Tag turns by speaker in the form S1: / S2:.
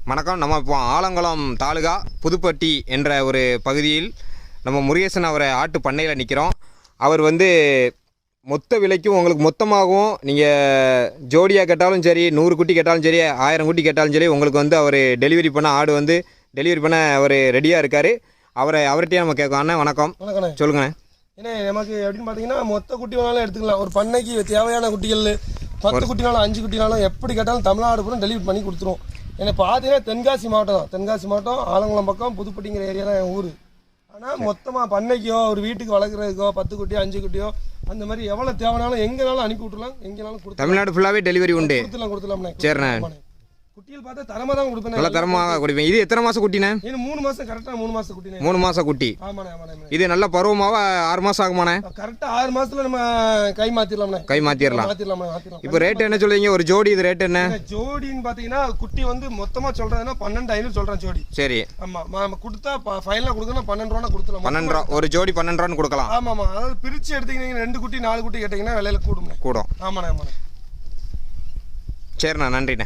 S1: வணக்கம். நம்ம இப்போ ஆலங்குளம் தாலுகா புதுப்பட்டி என்ற ஒரு பகுதியில் நம்ம முருகேசன் அவரை ஆட்டு பண்ணையில் நிற்கிறோம். அவர் மொத்த விலைக்கும் உங்களுக்கு மொத்தமாகவும் நீங்கள் ஜோடியாக கேட்டாலும் சரி, 100 குட்டி கேட்டாலும் சரி, 1000 குட்டி கேட்டாலும் சரி, உங்களுக்கு அவர் டெலிவரி பண்ண ஆடு டெலிவரி பண்ண அவர் ரெடியாக இருக்கார். அவர்கிட்டயே நம்ம கேட்கலாம். அண்ணா வணக்கம்.
S2: வணக்கண்ணே.
S1: சொல்லுங்கண்ணே.
S2: ஏன்னா நமக்கு எப்படின்னு பார்த்தீங்கன்னா மொத்த குட்டி வேணாலும் எடுத்துக்கலாம். ஒரு பண்ணைக்கு தேவையான குட்டிகள் 10 குட்டினாலும் 5 குட்டினாலும் எப்படி கேட்டாலும் தமிழ்நாடு பூரா டெலிவரி பண்ணி கொடுத்துருவோம். ஏன்னா பார்த்தீங்கன்னா தென்காசி மாவட்டம் தான். தென்காசி மாவட்டம் ஆலங்குளம் பக்கம் புதுப்பட்டிங்கிற ஏரியா தான் என் ஊர். ஆனால் மொத்தமாக பண்ணைக்கோ ஒரு வீட்டுக்கு வளர்க்குறதுக்கோ 10 குட்டியோ 5 குட்டியோ அந்த மாதிரி எவ்வளோ தேவைனாலும் எங்கேனாலும் அனுப்பி விட்டுலாம், எங்கேனாலும் கொடுத்து
S1: தமிழ்நாடு ஃபுல்லாகவே டெலிவரி உண்டு.
S2: கொடுத்துலாம்ண்ணே.
S1: சரிண்ணே.
S2: குட்டிகள் பார்த்தா தரமாக தான் கொடுப்பேன்.
S1: நல்லா தரமாக கொடுப்பேன். இது எத்தனை மாதம் குட்டிண்ணே?
S2: இது 3 மாதம். கரெக்டாக 3 மாதம் குட்டினே.
S1: 3 மாதம் குட்டி.
S2: ஆமாண்ணே ஆமாண்ணே.
S1: இது நல்ல பருவமாக 6 மாதம் ஆகுமாண்ணே?
S2: கரெக்டாக 6 மாதத்துல நம்ம கை மாற்றிடலாம்ண்ணே.
S1: கை மாற்றிடலாம். இப்போ ரேட் என்ன சொல்லுவீங்க ஒரு ஜோடி? இது ரேட் என்ன?
S2: ஜோடின்னு பார்த்தீங்கன்னா குட்டி மொத்தமாக சொல்கிறதுனா 12,500 சொல்கிறேன் ஜோடி.
S1: சரி.
S2: ஆமாம். கொடுத்தா ஃபைனலாக கொடுக்கணும் 12 ரூபா கொடுத்துலாம்.
S1: 12 ரூபா ஒரு ஜோடி 12 ரூபான்னு கொடுக்கலாம்.
S2: ஆமாம். அதாவது பிரித்து எடுத்தீங்கன்னா 2 குட்டி 4 குட்டி கேட்டிங்கன்னா விலையில கூடும்.
S1: கூடும்.
S2: ஆமாண்ணே.
S1: சரிண்ணா, நன்றிண்ணே.